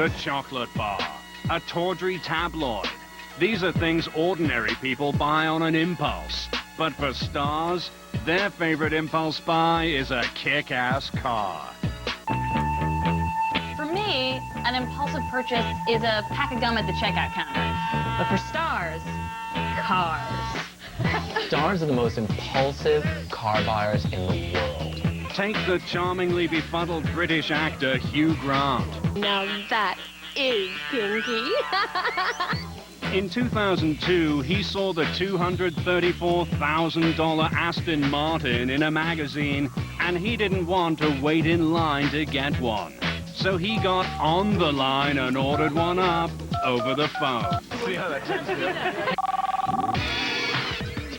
the chocolate bar, a tawdry tabloid. These are things ordinary people buy on an impulse. But for stars, their favorite impulse buy is a kick-ass car. For me, an impulsive purchase is a pack of gum at the checkout counter. But for stars, cars. Stars are the most impulsive car buyers in the world. Take the charmingly befuddled British actor Hugh Grant. Now that is kinky. In 2002, he saw the $234,000 Aston Martin in a magazine, and he didn't want to wait in line to get one. So he got on the line and ordered one up over the phone. See how that turns out.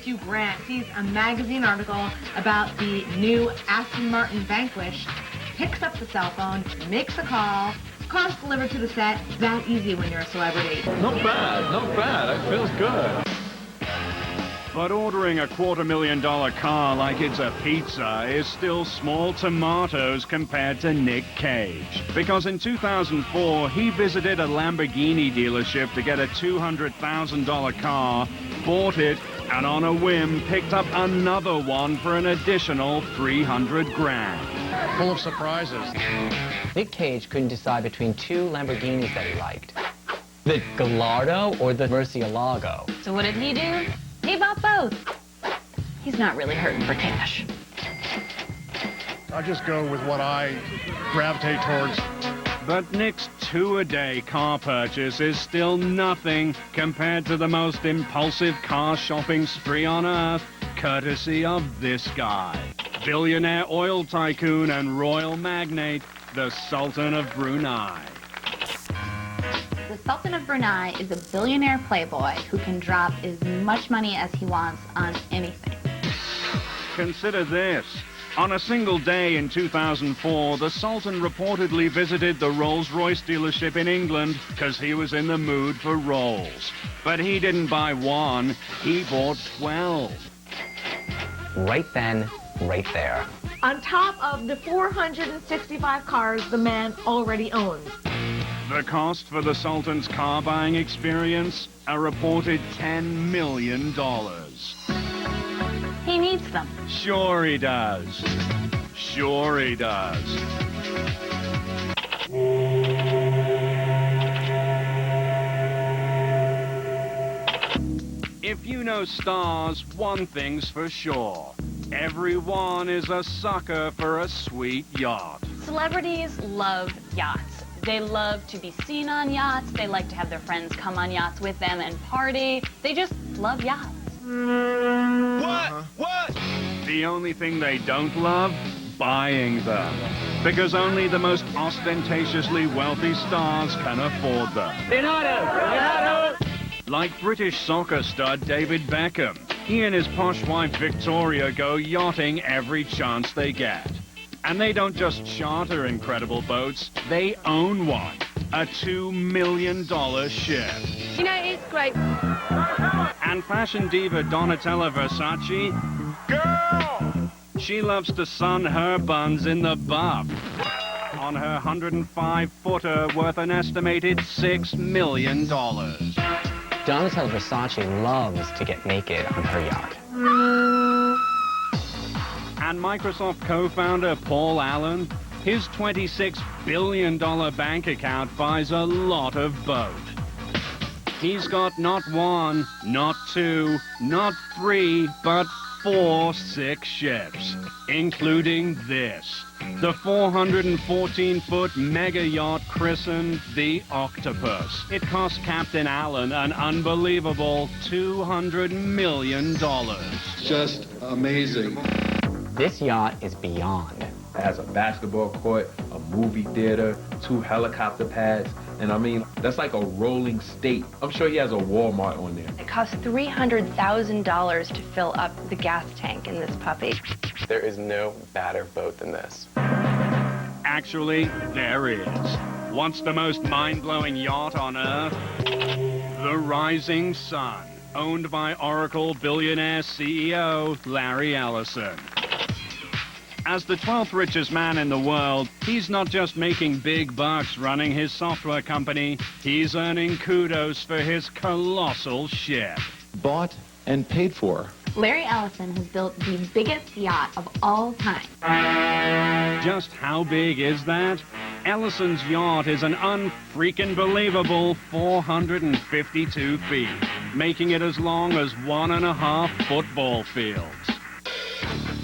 Hugh Grant sees a magazine article about the new Aston Martin Vanquish, picks up the cell phone, makes a call, car's delivered to the set. That easy when you're a celebrity. Not bad, not bad. It feels good. But ordering a $250,000 car like it's a pizza is still small tomatoes compared to Nick Cage. Because in 2004, he visited a Lamborghini dealership to get a $200,000 car, bought it, and on a whim picked up another one for an additional $300,000. Full of surprises. Nick Cage couldn't decide between two Lamborghinis that he liked. The Gallardo or the Murcielago. So what did he do? He bought both. He's not really hurting for cash. I just go with what I gravitate towards. But Nick's two-a-day car purchase is still nothing compared to the most impulsive car shopping spree on earth, courtesy of this guy. Billionaire oil tycoon and royal magnate, the Sultan of Brunei. The Sultan of Brunei is a billionaire playboy who can drop as much money as he wants on anything. Consider this. On a single day in 2004, the Sultan reportedly visited the Rolls-Royce dealership in England because he was in the mood for Rolls. But he didn't buy one, he bought 12. Right then, right there. On top of the 465 cars the man already owns. The cost for the Sultan's car buying experience? A reported $10 million. He needs them. Sure he does. Sure he does. If you know stars, one thing's for sure. Everyone is a sucker for a sweet yacht. Celebrities love yachts. They love to be seen on yachts. They like to have their friends come on yachts with them and party. They just love yachts. What? What? The only thing they don't love? Buying them. Because only the most ostentatiously wealthy stars can afford them. Like British soccer stud David Beckham. He and his posh wife Victoria go yachting every chance they get. And they don't just charter incredible boats, they own one. A $2 million ship. You know, it's great. And fashion diva Donatella Versace, girl! She loves to sun her buns in the buff. On her 105-footer worth an estimated $6 million. Donatella Versace loves to get naked on her yacht. And Microsoft co-founder Paul Allen, his $26 billion bank account buys a lot of boat. He's got not one, not two, not three, but 4 sick ships, including this. The 414-foot mega yacht christened the Octopus. It cost Captain Allen an unbelievable $200 million. Just amazing. This yacht is beyond. It has a basketball court, a movie theater, 2 helicopter pads, and I mean, that's like a rolling state. I'm sure he has a Walmart on there. It costs $300,000 to fill up the gas tank in this puppy. There is no badder boat than this. Actually, there is. What's the most mind-blowing yacht on Earth? The Rising Sun, owned by Oracle billionaire CEO Larry Ellison. As the 12th richest man in the world, He's not just making big bucks running his software company, he's earning kudos for his colossal ship. Bought and paid for. Larry Ellison has built the biggest yacht of all time. Just how big is that? Ellison's yacht is an unfreaking believable 452 feet, making it as long as 1.5 football fields.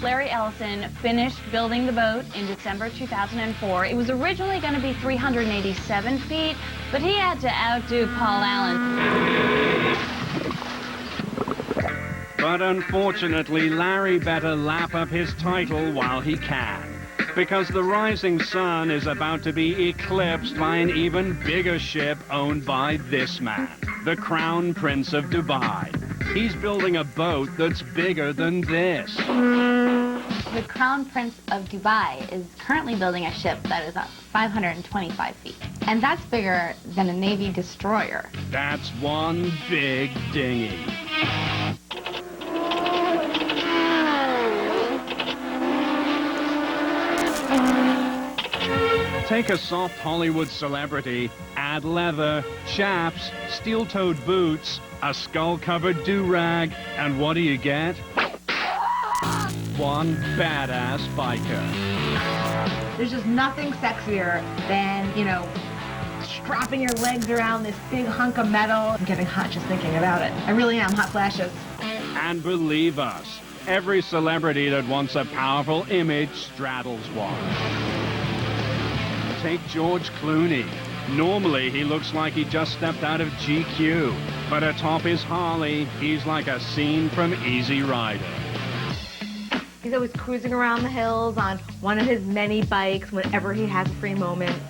Larry Ellison finished building the boat in December 2004. It was originally going to be 387 feet, but he had to outdo Paul Allen. But unfortunately, Larry better lap up his title while he can, because the Rising Sun is about to be eclipsed by an even bigger ship owned by this man, the Crown Prince of Dubai. He's building a boat that's bigger than this. The Crown Prince of Dubai is currently building a ship that is 525 feet. And that's bigger than a Navy destroyer. That's one big dinghy. Take a soft Hollywood celebrity, add leather, chaps, steel-toed boots, a skull-covered do-rag, and what do you get? One badass biker. There's just nothing sexier than, you know, strapping your legs around this big hunk of metal. I'm getting hot just thinking about it. I really am. Hot flashes. And believe us, every celebrity that wants a powerful image straddles one. Take George Clooney. Normally, he looks like he just stepped out of GQ, but atop his Harley, he's like a scene from Easy Rider. He's always cruising around the hills on one of his many bikes whenever he has a free moment.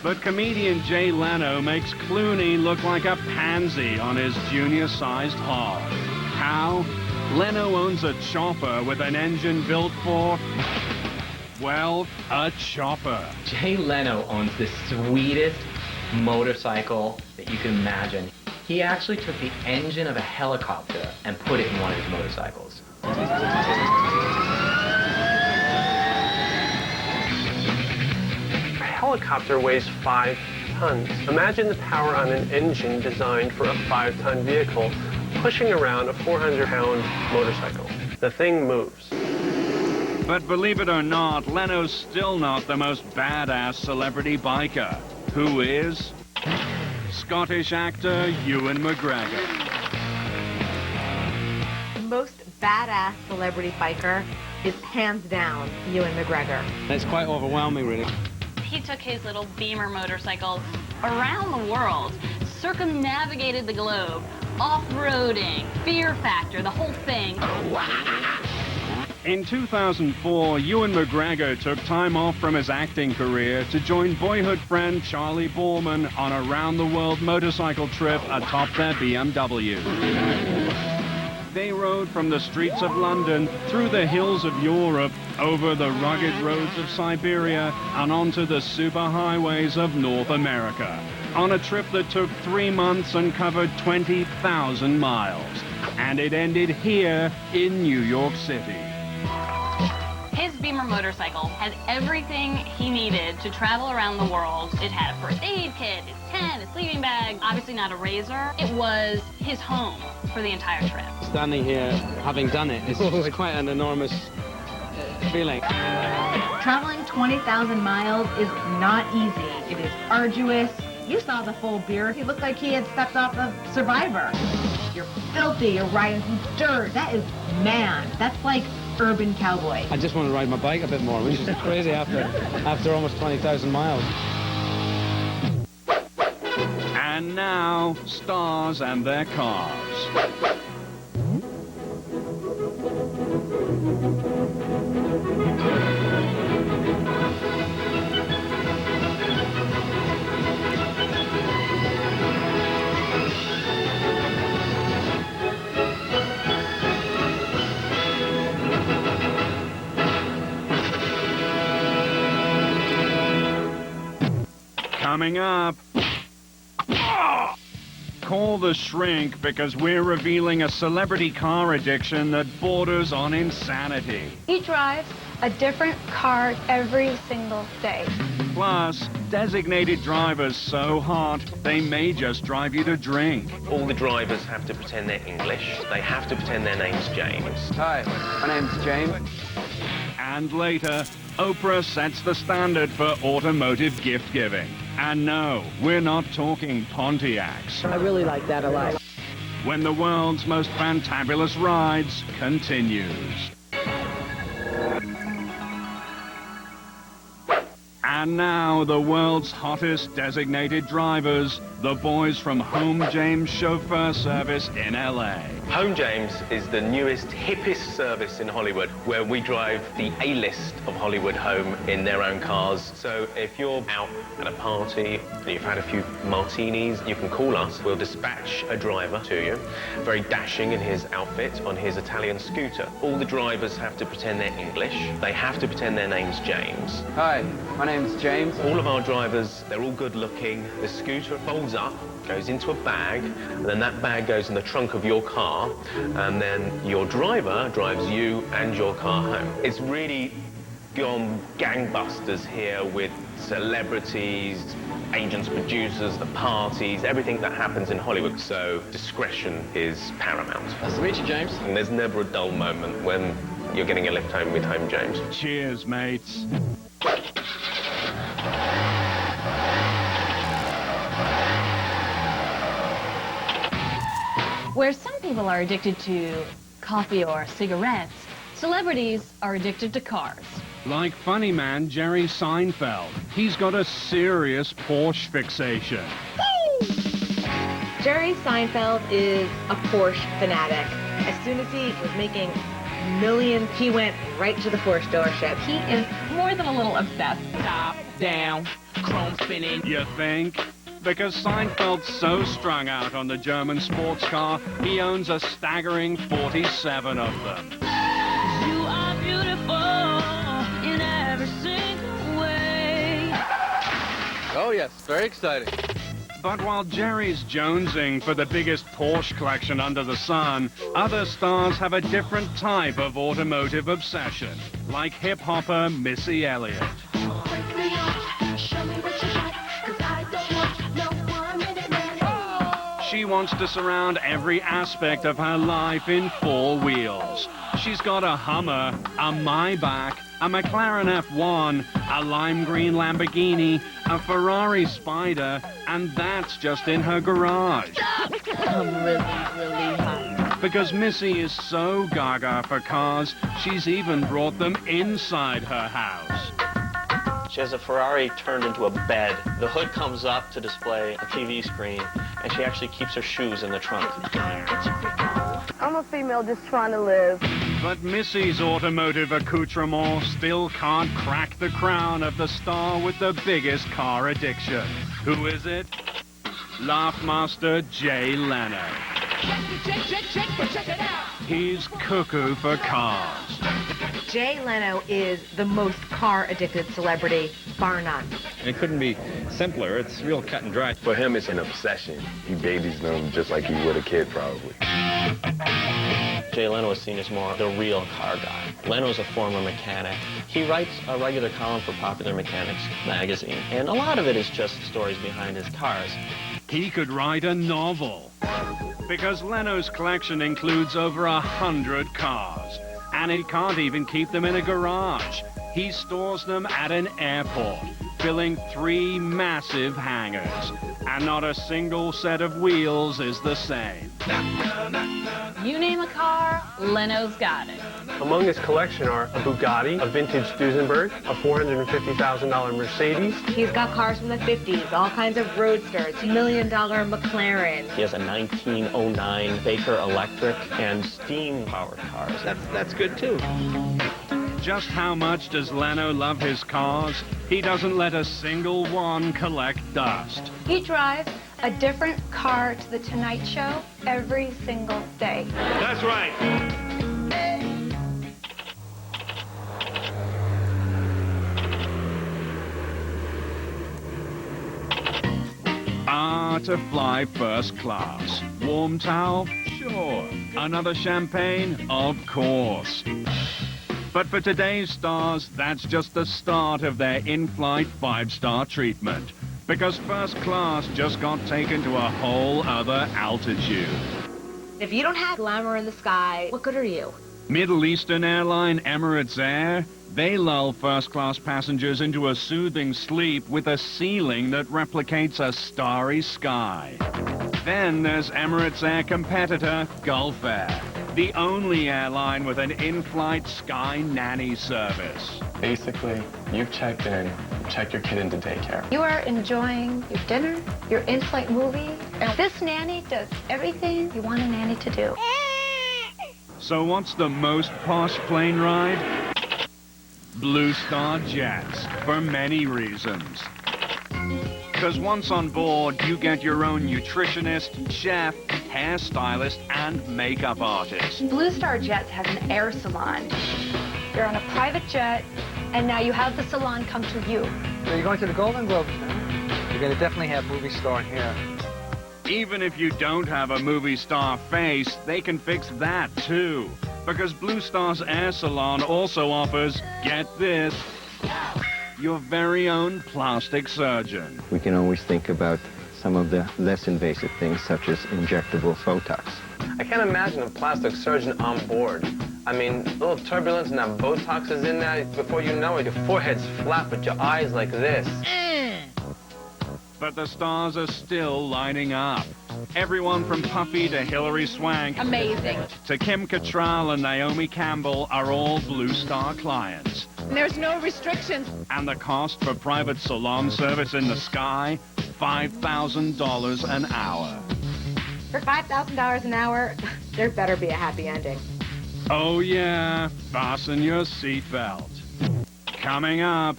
But comedian Jay Leno makes Clooney look like a pansy on his junior-sized hog. How? Leno owns a chopper with an engine built for, well, a chopper. Jay Leno owns the sweetest motorcycle that you can imagine. He actually took the engine of a helicopter and put it in one of his motorcycles. A helicopter weighs 5 tons. Imagine the power on an engine designed for a 5-ton vehicle pushing around a 400-pound motorcycle. The thing moves. But believe it or not, Leno's still not the most badass celebrity biker. Who is? Scottish actor Ewan McGregor. The most badass celebrity biker is hands down Ewan McGregor. It's quite overwhelming, really. He took his little Beamer motorcycle around the world, circumnavigated the globe, off-roading, Fear Factor, the whole thing. In 2004, Ewan McGregor took time off from his acting career to join boyhood friend Charlie Borman on a round-the-world motorcycle trip atop their BMW. They rode from the streets of London, through the hills of Europe, over the rugged roads of Siberia, and onto the superhighways of North America, on a trip that took 3 months and covered 20,000 miles. And it ended here in New York City. His Beamer motorcycle had everything he needed to travel around the world. It had a first aid kit, his tent, his sleeping bag, obviously not a razor. It was his home for the entire trip. Standing here, having done it, it's quite an enormous feeling. Traveling 20,000 miles is not easy. It is arduous. You saw the full beard. He looked like he had stepped off of Survivor. You're filthy. You're riding through dirt. That is man. That's like urban cowboy. I just want to ride my bike a bit more, which is crazy after almost 20,000 miles. And now, stars and their cars. Coming up, call the shrink because we're revealing a celebrity car addiction that borders on insanity. He drives a different car every single day. Plus, designated drivers so hot, they may just drive you to drink. All the drivers have to pretend they're English. They have to pretend their name's James. Hi, my name's James. And later, Oprah sets the standard for automotive gift giving. And no, we're not talking Pontiacs. I really like that a lot. When the world's most fantabulous rides continues. And now, the world's hottest designated drivers, the boys from Home James Chauffeur Service in LA. Home James is the newest, hippest service in Hollywood, where we drive the A-list of Hollywood home in their own cars. So if you're out at a party and you've had a few martinis, you can call us. We'll dispatch a driver to you, very dashing in his outfit on his Italian scooter. All the drivers have to pretend they're English. They have to pretend their name's James. Hi, my name's James. All of our drivers, they're all good looking. The scooter folds up, goes into a bag, and then that bag goes in the trunk of your car, and then your driver drives you and your car home. It's really gone gangbusters here with celebrities, agents, producers, the parties, everything that happens in Hollywood. So discretion is paramount. Nice to meet you, James. And there's never a dull moment when you're getting a lift home with Home James. Cheers, mates. Where some people are addicted to coffee or cigarettes, celebrities are addicted to cars. Like funny man Jerry Seinfeld. He's got a serious Porsche fixation. Jerry Seinfeld is a Porsche fanatic. As soon as he was making millions, he went right to the Porsche dealership. He is more than a little obsessed. Top, down, chrome spinning. You think? Because Seinfeld's so strung out on the German sports car, he owns a staggering 47 of them. You are beautiful in every single way. Oh yes, very exciting. But while Jerry's jonesing for the biggest Porsche collection under the sun, other stars have a different type of automotive obsession, like hip-hopper Missy Elliott. She wants to surround every aspect of her life in 4 wheels. She's got a Hummer, a Maybach, a McLaren F1, a lime green Lamborghini, a Ferrari Spider, and that's just in her garage. I'm really hot. Because Missy is so gaga for cars, she's even brought them inside her house. She has a Ferrari turned into a bed. The hood comes up to display a TV screen, and she actually keeps her shoes in the trunk. I'm a female just trying to live. But Missy's automotive accoutrement still can't crack the crown of the star with the biggest car addiction. Who is it? Laughmaster Jay Leno. Check it out. He's cuckoo for cars. Jay Leno is the most car-addicted celebrity, bar none. It couldn't be simpler. It's real cut and dry. For him, it's an obsession. He babies them just like he would a kid, probably. Jay Leno is seen as more the real car guy. Leno's a former mechanic. He writes a regular column for Popular Mechanics magazine, and a lot of it is just stories behind his cars. He could write a novel. Because Leno's collection includes over 100 cars. And he can't even keep them in a garage. He stores them at an airport, filling 3 massive hangars. And not a single set of wheels is the same. You name a car, Leno's got it. Among his collection are a Bugatti, a vintage Duesenberg, a $450,000 Mercedes. He's got cars from the 50s, all kinds of roadsters, $1 million McLaren. He has a 1909 Baker Electric and steam-powered cars. That's good, too. Just how much does Leno love his cars? He doesn't let a single one collect dust. He drives a different car to the Tonight Show every single day. That's right. To fly first class. Warm towel? Sure. Another champagne? Of course. But for today's stars, that's just the start of their in-flight 5-star treatment. Because first class just got taken to a whole other altitude. If you don't have glamour in the sky, what good are you? Middle Eastern airline Emirates Air, they lull first-class passengers into a soothing sleep with a ceiling that replicates a starry sky. Then there's Emirates Air competitor Gulf Air, the only airline with an in-flight sky nanny service. Basically, you've checked in, check your kid into daycare. You are enjoying your dinner, your in-flight movie, and this nanny does everything you want a nanny to do. So what's the most posh plane ride? Blue Star Jets, for many reasons. Because once on board, you get your own nutritionist, chef, hairstylist, and makeup artist. Blue Star Jets has an air salon. You're on a private jet, and now you have the salon come to you. So you're going to the Golden Globes now? You're going to definitely have movie star hair. Even if you don't have a movie star face, they can fix that too. Because Blue Star's Air Salon also offers, get this, your very own plastic surgeon. We can always think about some of the less invasive things, such as injectable Botox. I can't imagine a plastic surgeon on board. I mean, a little turbulence and that Botox is in there. Before you know it, your forehead's flat, but your eyes like this. But the stars are still lining up. Everyone from Puffy to Hilary Swank. Amazing. To Kim Cattrall and Naomi Campbell are all Blue Star clients. There's no restrictions. And the cost for private salon service in the sky, $5,000 an hour. For $5,000 an hour, there better be a happy ending. Oh yeah, fasten your seatbelt. Coming up,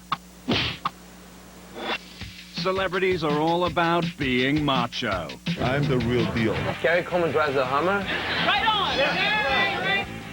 celebrities are all about being macho. I'm the real deal. Gary Coleman drives a Hummer? Right on!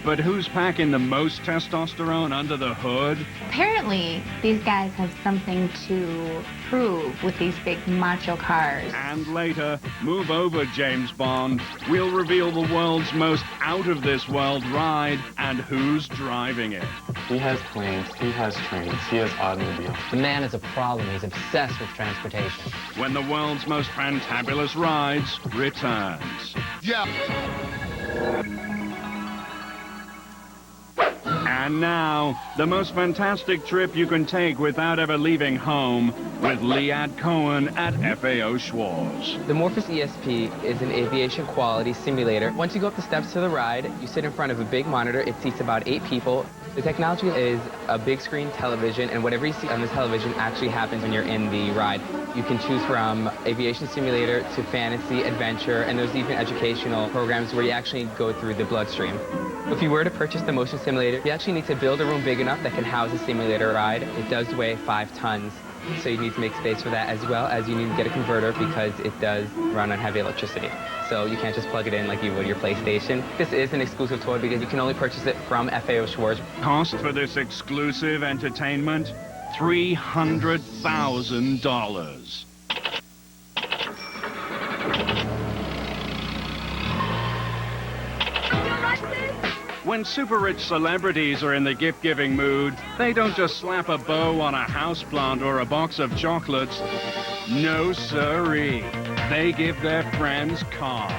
But who's packing the most testosterone under the hood? Apparently, these guys have something to prove with these big macho cars. And later, move over, James Bond. We'll reveal the world's most out-of-this-world ride and who's driving it. He has planes, he has trains, he has automobiles. The man is a problem. He's obsessed with transportation. When the world's most fantabulous rides returns. Yeah. And now, the most fantastic trip you can take without ever leaving home with Liad Cohen at FAO Schwarz. The Morphous ESP is an aviation quality simulator. Once you go up the steps to the ride, you sit in front of a big monitor. It seats about 8 people. The technology is a big screen television, and whatever you see on the television actually happens when you're in the ride. You can choose from aviation simulator to fantasy, adventure, and there's even educational programs where you actually go through the bloodstream. If you were to purchase the motion simulator, you actually need to build a room big enough that can house a simulator ride. It does weigh 5 tons, so you need to make space for that, as well as you need to get a converter because it does run on heavy electricity. So you can't just plug it in like you would your PlayStation. This is an exclusive toy because you can only purchase it from FAO Schwarz. Cost for this exclusive entertainment? $300,000. When super-rich celebrities are in the gift-giving mood, they don't just slap a bow on a houseplant or a box of chocolates. No siree. They give their friends cars.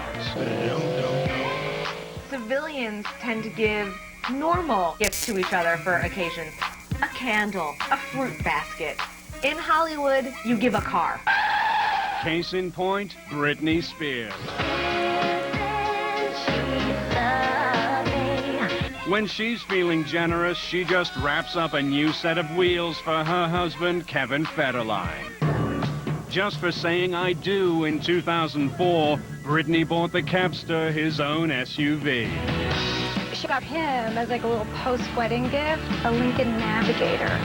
Civilians tend to give normal gifts to each other for occasions. A candle, a fruit basket. In Hollywood, you give a car. Case in point, Britney Spears. When she's feeling generous, she just wraps up a new set of wheels for her husband, Kevin Federline. Just for saying I do in 2004, Britney bought the Kevster his own SUV. She got him as like a little post-wedding gift, a Lincoln Navigator.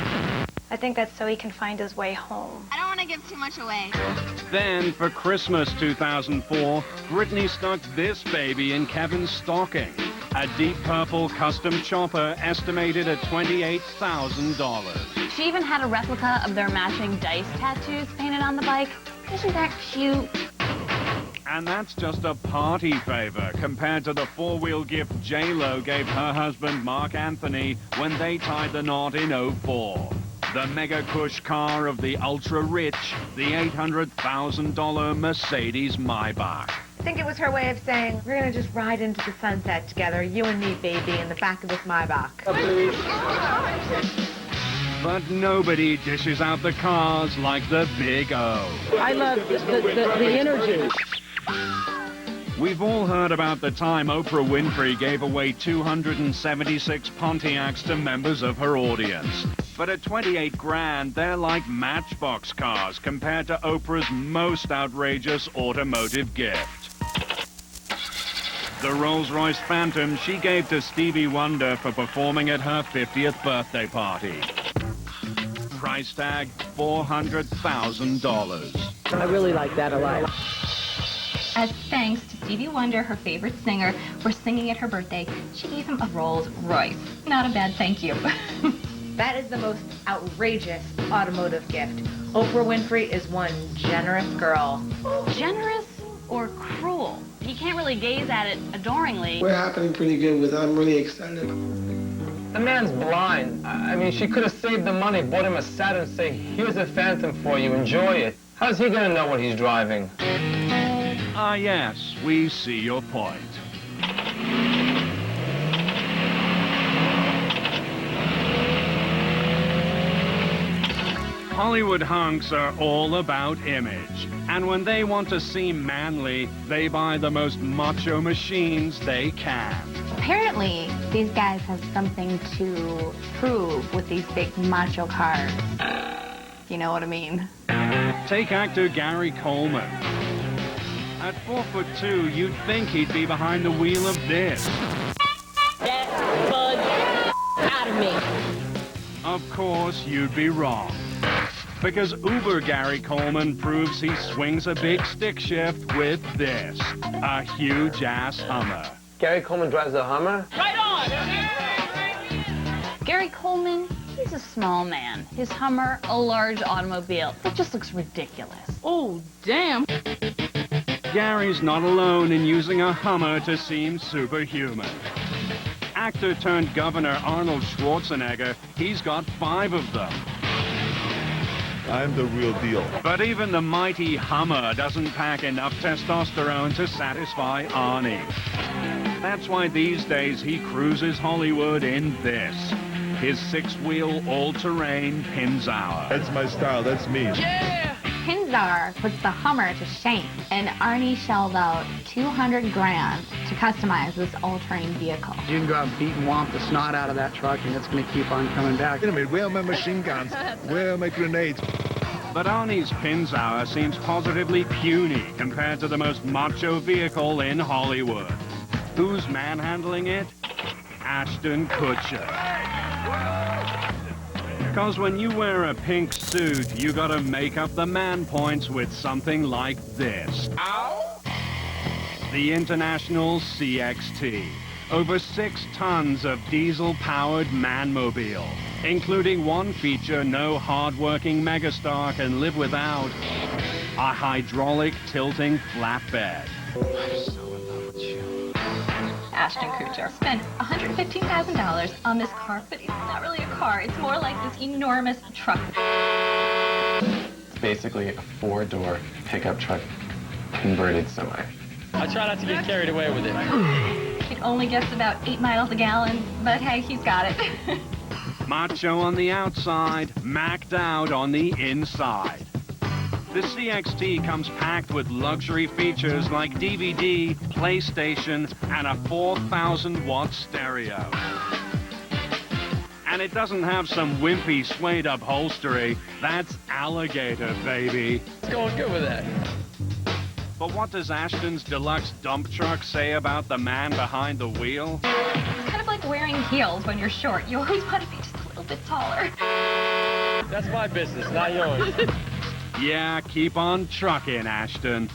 I think that's so he can find his way home. I don't want to give too much away. Then, for Christmas 2004, Britney stuck this baby in Kevin's stocking. A deep purple custom chopper estimated at $28,000. She even had a replica of their matching dice tattoos painted on the bike. Isn't that cute? And that's just a party favor compared to the four-wheel gift J-Lo gave her husband Mark Anthony when they tied the knot in '04. The mega cush car of the ultra-rich, the $800,000 Mercedes Maybach. I think it was her way of saying, we're going to just ride into the sunset together, you and me, baby, in the back of this Maybach. But nobody dishes out the cars like the Big O. I love the energy. We've all heard about the time Oprah Winfrey gave away 276 Pontiacs to members of her audience. But at 28 grand, they're like Matchbox cars compared to Oprah's most outrageous automotive gift. The Rolls-Royce Phantom she gave to Stevie Wonder for performing at her 50th birthday party. Price tag, $400,000. I really like that a lot. As thanks to Stevie Wonder, her favorite singer, for singing at her birthday, she gave him a Rolls Royce. Not a bad thank you. That is the most outrageous automotive gift. Oprah Winfrey is one generous girl. Generous or cruel? You can't really gaze at it adoringly. We're happening pretty good with it. I'm really excited. The man's blind. I mean, she could have saved the money, bought him a Saturn, say, here's a Phantom for you, enjoy it. How's he gonna know what he's driving? Ah, yes, we see your point. Hollywood hunks are all about image. And when they want to seem manly, they buy the most macho machines they can. Apparently, these guys have something to prove with these big macho cars. You know what I mean? Take actor Gary Coleman. At 4'2", you'd think he'd be behind the wheel of this. That bug out of me. Of course, you'd be wrong. Because Uber Gary Coleman proves he swings a big stick shift with this, a huge-ass Hummer. Gary Coleman drives a Hummer? Right on! Gary Coleman, he's a small man. His Hummer, a large automobile. It just looks ridiculous. Oh, damn. Gary's not alone in using a Hummer to seem superhuman. Actor turned Governor Arnold Schwarzenegger, he's got 5 of them. I'm the real deal. But even the mighty Hummer doesn't pack enough testosterone to satisfy Arnie. That's why these days he cruises Hollywood in this, his 6-wheel all-terrain Pinzauer. That's my style, that's me. Yeah! Pinzauer puts the Hummer to shame, and Arnie shelled out $200 grand to customize this all-terrain vehicle. You can go out and beat and womp the snot out of that truck, and it's going to keep on coming back. Wait a minute, where are my machine guns? Where are my grenades? But Arnie's Pinzauer seems positively puny compared to the most macho vehicle in Hollywood. Who's manhandling it? Ashton Kutcher. Because when you wear a pink suit, you gotta make up the man points with something like this. Ow! The International CXT. Over 6 tons of diesel-powered manmobile, including one feature no hard-working megastar can live without, a hydraulic tilting flatbed. I'm so in love with you. Ashton Kutcher spent $115,000 on this car, but it's not really a car. It's more like this enormous truck. It's basically a 4-door pickup truck converted semi. I try not to get carried away with it. It only gets about 8 miles a gallon, but hey, he's got it. Macho on the outside, macked out on the inside. The CXT comes packed with luxury features like DVD, PlayStation, and a 4,000-watt stereo. And it doesn't have some wimpy, suede upholstery. That's alligator, baby. It's going good with that. But what does Ashton's deluxe dump truck say about the man behind the wheel? It's kind of like wearing heels when you're short. You always want to be just a little bit taller. That's my business, not yours. Yeah, keep on trucking, Ashton.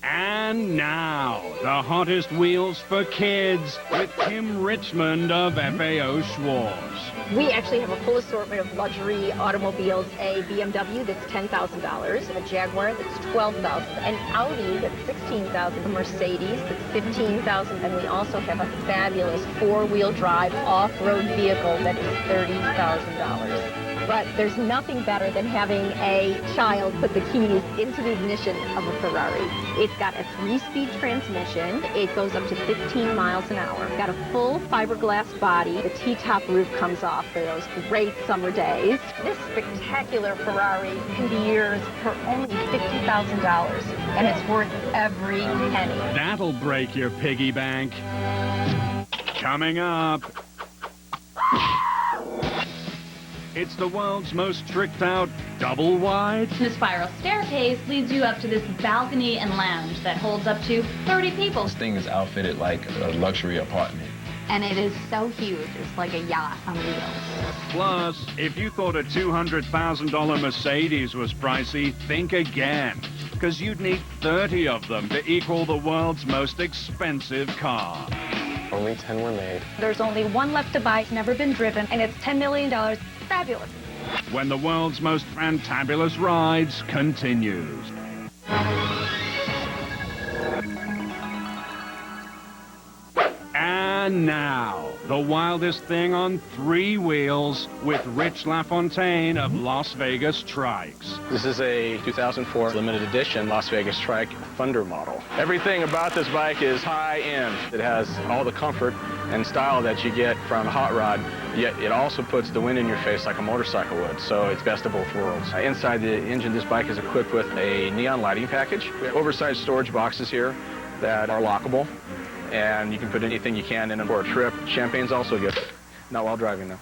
And And now, the hottest wheels for kids with Tim Richmond of FAO Schwarz. We actually have a full assortment of luxury automobiles, a BMW that's $10,000, a Jaguar that's $12,000, an Audi that's $16,000, a Mercedes that's $15,000, and we also have a fabulous four-wheel drive off-road vehicle that is $30,000. But there's nothing better than having a child put the keys into the ignition of a Ferrari. It's got a 3-speed transmission. It goes up to 15 miles an hour. Got a full fiberglass body. The T-top roof comes off for those great summer days. This spectacular Ferrari can be yours for only $50,000, and it's worth every penny. That'll break your piggy bank. Coming up. It's the world's most tricked-out double-wide. The spiral staircase leads you up to this balcony and lounge that holds up to 30 people. This thing is outfitted like a luxury apartment. And it is so huge. It's like a yacht on wheels. Plus, if you thought a $200,000 Mercedes was pricey, think again. Because you'd need 30 of them to equal the world's most expensive car. Only 10 were made. There's only one left to buy. It's never been driven, and it's $10 million. Fabulous. When the world's most fantabulous rides continues. And now, the wildest thing on 3 wheels with Rich LaFontaine of Las Vegas Trikes. This is a 2004 limited edition Las Vegas Trike Thunder model. Everything about this bike is high-end. It has all the comfort and style that you get from a hot rod, yet it also puts the wind in your face like a motorcycle would, so it's best of both worlds. Inside the engine, this bike is equipped with a neon lighting package. We have oversized storage boxes here that are lockable, and you can put anything you can in them for a trip. Champagne's also good. Not while driving, though.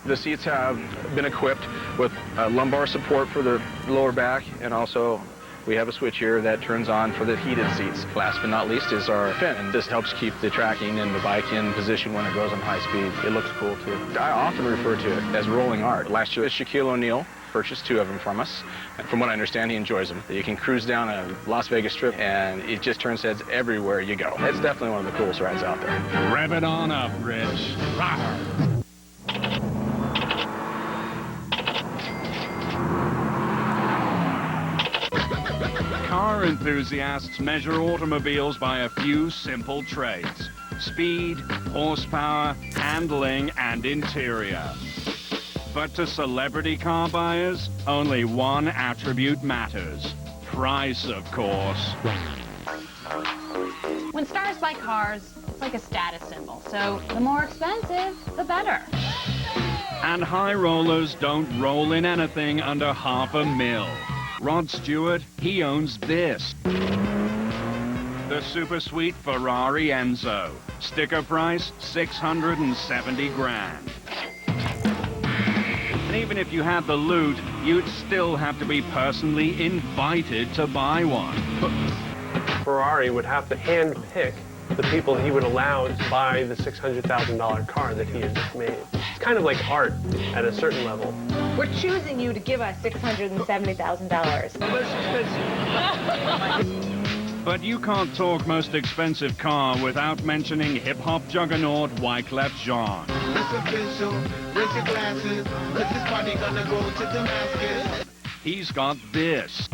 The seats have been equipped with lumbar support for the lower back, and also we have a switch here that turns on for the heated seats. Last but not least is our fin, and this helps keep the tracking and the bike in position when it goes on high speed. It looks cool, too. I often refer to it as rolling art. Last year, Shaquille O'Neal purchased 2 of them from us, and from what I understand, he enjoys them. You can cruise down a Las Vegas Strip, and it just turns heads everywhere you go. It's definitely one of the coolest rides out there. Rev it on up, Rich. Rawr. Car enthusiasts measure automobiles by a few simple traits: speed, horsepower, handling, and interior. But to celebrity car buyers, only one attribute matters: price, of course. When stars buy cars, it's like a status symbol. So the more expensive, the better. And high rollers don't roll in anything under $500,000. Rod Stewart, he owns this. The super sweet Ferrari Enzo. Sticker price, $670 grand. And even if you had the loot, you'd still have to be personally invited to buy one. Ferrari would have to hand-pick the people he would allow to buy the $600,000 car that he has made. It's kind of like art at a certain level. We're choosing you to give us $670,000. But you can't talk most expensive car without mentioning hip-hop juggernaut Wyclef Jean. It's official. Raise your glasses. This is party gonna go to Damascus. He's got this,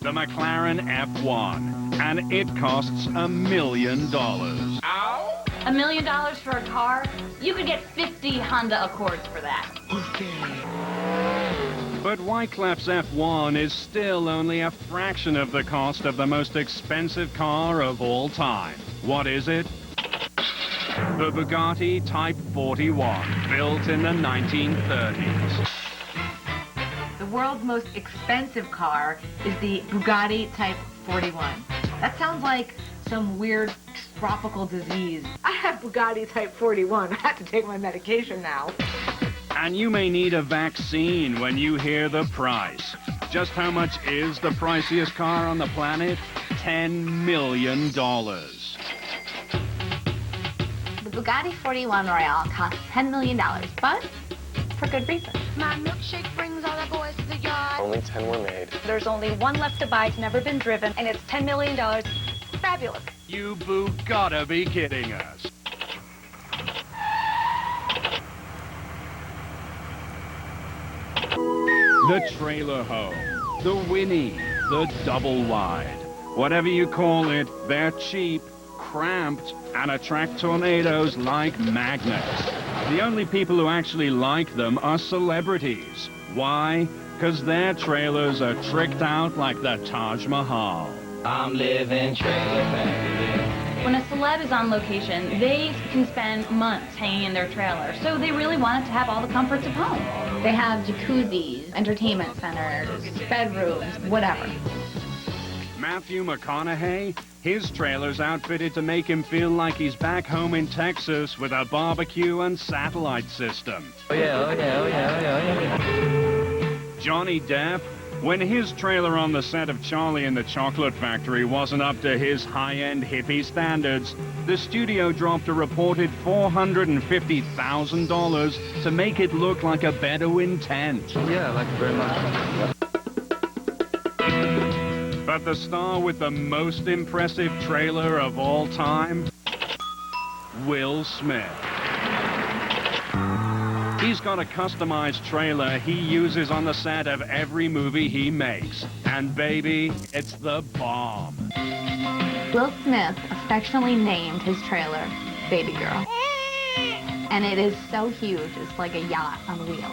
the McLaren F1, and it costs $1 million. Ow! $1 million for a car? You could get 50 Honda Accords for that. But Wyclef's F1 is still only a fraction of the cost of the most expensive car of all time. What is it? The Bugatti Type 41, built in the 1930s. The world's most expensive car is the Bugatti Type 41. That sounds like some weird tropical disease. I have Bugatti Type 41. I have to take my medication now. And you may need a vaccine when you hear the price. Just how much is the priciest car on the planet? $10 million. The Bugatti 41 Royale costs $10 million, but for good reason. My milkshake brings all the boys to the yard. Only 10 were made. There's only one left to buy. It's never been driven, and it's $10 million. Fabulous. You boo gotta be kidding us. The trailer home, the Winnie, the double wide. Whatever you call it, they're cheap, cramped, and attract tornadoes like magnets. The only people who actually like them are celebrities. Why? Because their trailers are tricked out like the Taj Mahal. I'm living trailer park. When a celeb is on location, they can spend months hanging in their trailer, so they really want it to have all the comforts of home. They have jacuzzis, entertainment centers, bedrooms, whatever. Matthew McConaughey, his trailer's outfitted to make him feel like he's back home in Texas with a barbecue and satellite system. Oh yeah. Johnny Depp, when his trailer on the set of Charlie and the Chocolate Factory wasn't up to his high-end hippie standards, the studio dropped a reported $450,000 to make it look like a Bedouin tent. Yeah, I like it very much. But the star with the most impressive trailer of all time? Will Smith. He's got a customized trailer he uses on the set of every movie he makes. And baby, it's the bomb. Will Smith affectionately named his trailer Baby Girl. And it is so huge, it's like a yacht on wheels.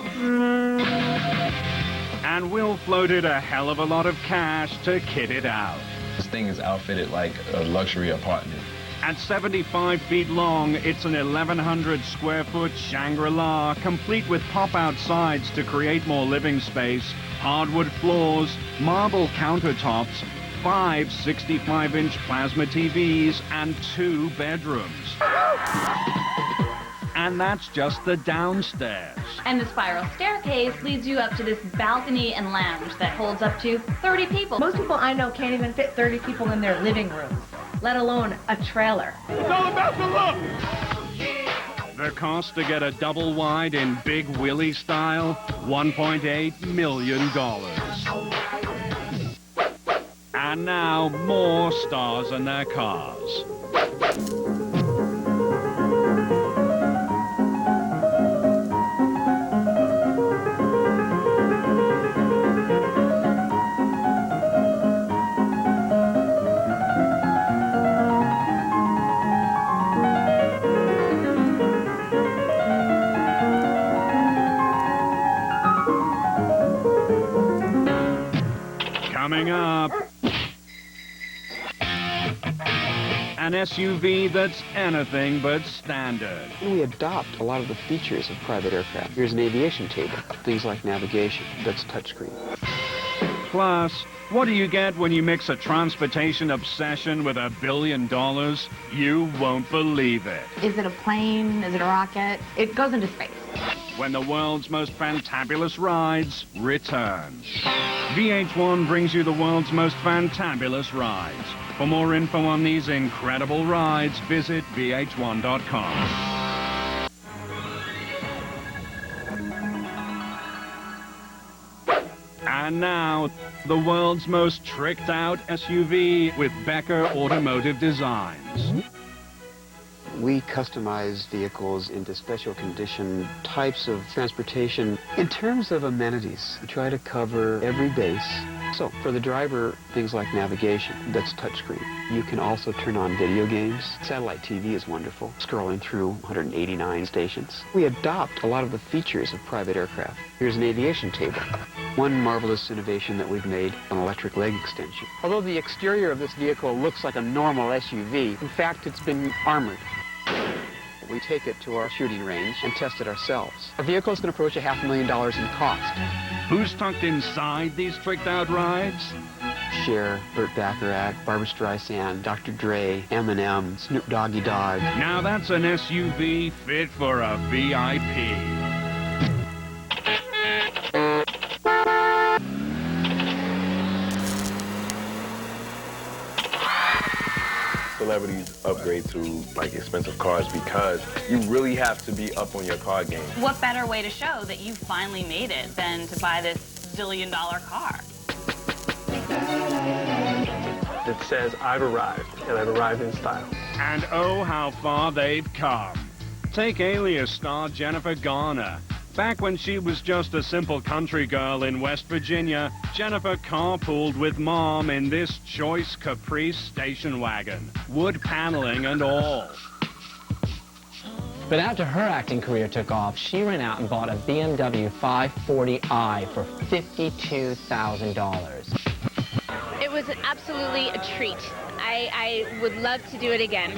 And Will floated a hell of a lot of cash to kit it out. This thing is outfitted like a luxury apartment. At 75 feet long, it's an 1,100 square foot Shangri-La, complete with pop-out sides to create more living space, hardwood floors, marble countertops, 5 65-inch plasma TVs, and 2 bedrooms. And that's just the downstairs. And the spiral staircase leads you up to this balcony and lounge that holds up to 30 people. Most people I know can't even fit 30 people in their living rooms, let alone a trailer. It's all about the look. The cost to get a double wide in Big Willie style, $1.8 million. And now, more stars and their cars. Coming up, an SUV that's anything but standard. We adopt a lot of the features of private aircraft. Here's an aviation table, things like navigation, that's touchscreen. Plus, what do you get when you mix a transportation obsession with $1 billion? You won't believe it. Is it a plane? Is it a rocket? It goes into space. When the world's most fantabulous rides return. VH1 brings you the world's most fantabulous rides. For more info on these incredible rides, visit vh1.com. And now, the world's most tricked-out SUV with Becker Automotive Designs. We customize vehicles into special condition types of transportation. In terms of amenities, we try to cover every base. So for the driver, things like navigation, that's touchscreen. You can also turn on video games. Satellite TV is wonderful, scrolling through 189 stations. We adopt a lot of the features of private aircraft. Here's an aviation table. One marvelous innovation that we've made, an electric leg extension. Although the exterior of this vehicle looks like a normal SUV, in fact, it's been armored. We take it to our shooting range and test it ourselves. Our vehicles can approach $500,000 in cost. Who's tucked inside these tricked-out rides? Cher, Burt Bacharach, Barbra Streisand, Dr. Dre, Eminem, Snoop Doggy Dogg. Now that's an SUV fit for a VIP. Celebrities upgrade to like expensive cars because you really have to be up on your car game. What better way to show that you finally made it than to buy this zillion-dollar car? that says, I've arrived, and I've arrived in style. And oh, how far they've come. Take Alias star Jennifer Garner. Back when she was just a simple country girl in West Virginia, Jennifer carpooled with Mom in this choice Caprice station wagon, wood paneling and all. But after her acting career took off, she ran out and bought a BMW 540i for $52,000. It was absolutely a treat. I would love to do it again.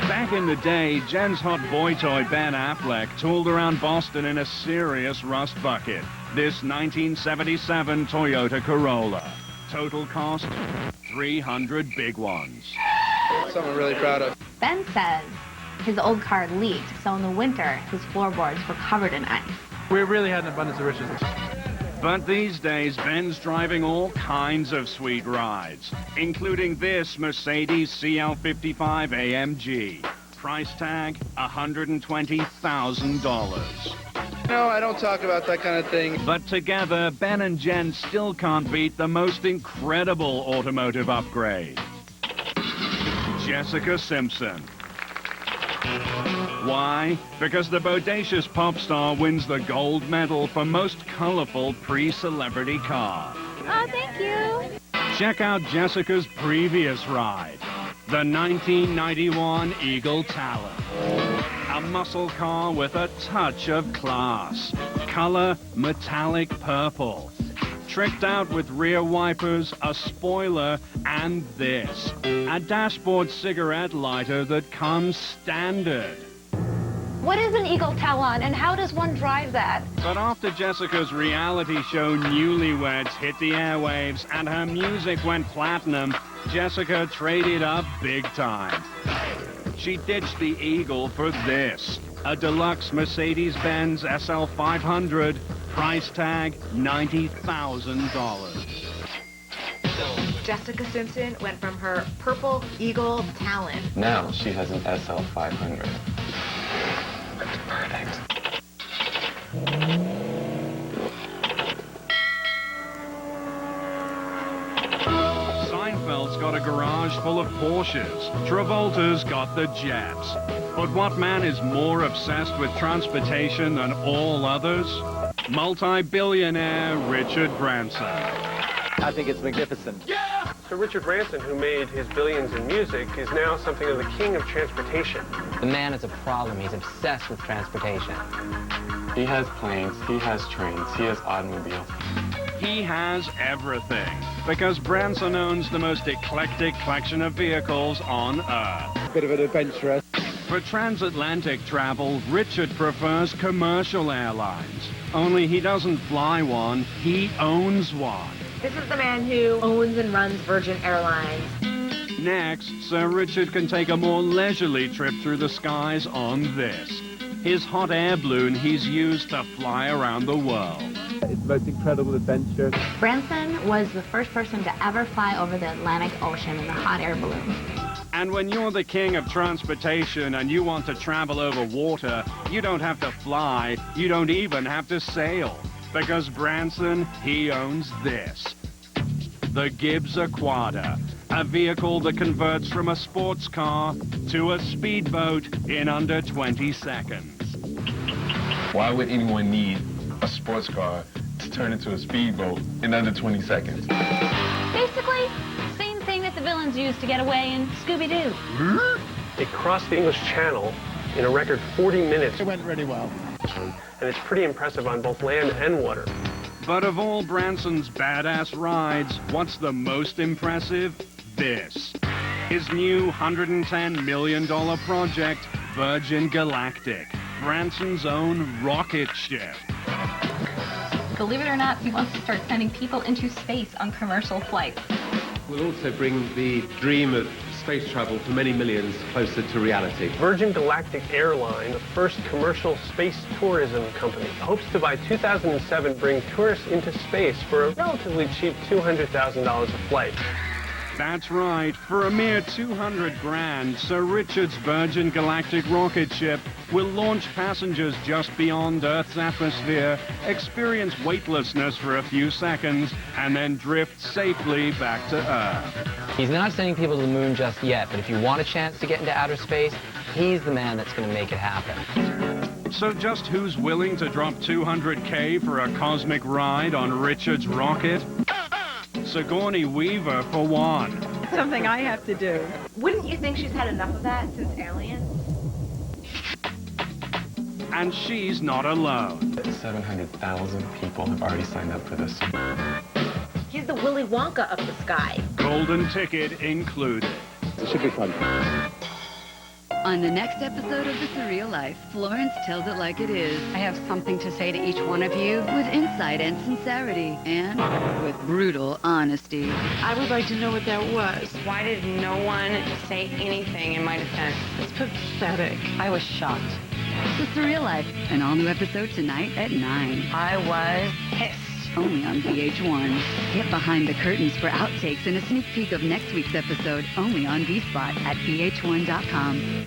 Back in the day, Jen's hot boy toy Ben Affleck tooled around Boston in a serious rust bucket. This 1977 Toyota Corolla. Total cost, 300 big ones. Something I'm really proud of. Ben says his old car leaked, so in the winter, his floorboards were covered in ice. We really had an abundance of riches. But these days, Ben's driving all kinds of sweet rides, including this Mercedes CL55 AMG. Price tag, $120,000. No, I don't talk about that kind of thing. But together, Ben and Jen still can't beat the most incredible automotive upgrade. Jessica Simpson. Why? Because the bodacious pop star wins the gold medal for most colorful pre-celebrity car. Oh, thank you. Check out Jessica's previous ride, the 1991 Eagle Talon. A muscle car with a touch of class. Color metallic purple. Tricked out with rear wipers, a spoiler, and this. A dashboard cigarette lighter that comes standard. What is an Eagle Talon, and how does one drive that? But after Jessica's reality show Newlyweds hit the airwaves and her music went platinum, Jessica traded up big time. She ditched the Eagle for this, a deluxe Mercedes-Benz SL 500, price tag $90,000. Jessica Simpson went from her purple Eagle Talon. Now she has an SL 500. That's perfect. Seinfeld's got a garage full of Porsches. Travolta's got the jets. But what man is more obsessed with transportation than all others? Multi-billionaire Richard Branson. I think it's magnificent. Yeah! So Richard Branson, who made his billions in music, is now something of the king of transportation. The man is a problem. He's obsessed with transportation. He has planes, he has trains, he has automobiles. He has everything, because Branson owns the most eclectic collection of vehicles on Earth. Bit of an adventurer. For transatlantic travel, Richard prefers commercial airlines. Only he doesn't fly one, he owns one. This is the man who owns and runs Virgin Airlines. Next, Sir Richard can take a more leisurely trip through the skies on this. His hot air balloon he's used to fly around the world. It's the most incredible adventure. Branson was the first person to ever fly over the Atlantic Ocean in a hot air balloon. And when you're the king of transportation and you want to travel over water, you don't have to fly, you don't even have to sail. Because Branson, he owns this. The Gibbs Aquada, a vehicle that converts from a sports car to a speedboat in under 20 seconds. Why would anyone need a sports car to turn into a speedboat in under 20 seconds? Basically, same thing that the villains used to get away in Scooby-Doo. It crossed the English Channel in a record 40 minutes. It went really well. And it's pretty impressive on both land and water. But of all Branson's badass rides, what's the most impressive? This. His new $110 million project, Virgin Galactic, Branson's own rocket ship. Believe it or not, he wants to start sending people into space on commercial flights. We'll also bring the dream of space travel for many millions closer to reality. Virgin Galactic Airline, the first commercial space tourism company, hopes to by 2007 bring tourists into space for a relatively cheap $200,000 a flight. That's right. For a mere 200 grand, Sir Richard's Virgin Galactic rocket ship will launch passengers just beyond Earth's atmosphere, experience weightlessness for a few seconds, and then drift safely back to Earth. He's not sending people to the moon just yet, but if you want a chance to get into outer space, he's the man that's going to make it happen. So just who's willing to drop $200K for a cosmic ride on Richard's rocket? Sigourney Weaver, for one. Something I have to do. Wouldn't you think she's had enough of that since Alien? And she's not alone. 700,000 people have already signed up for this. He's the Willy Wonka of the sky. Golden ticket included. It should be fun. On the next episode of The Surreal Life, Florence tells it like it is. I have something to say to each one of you with insight and sincerity, and with brutal honesty. I would like to know what that was. Why did no one say anything in my defense? It's pathetic. I was shocked. The Surreal Life, an all-new episode tonight at 9. I was pissed. Only on VH1. Get behind the curtains for outtakes and a sneak peek of next week's episode only on VSpot at VH1.com.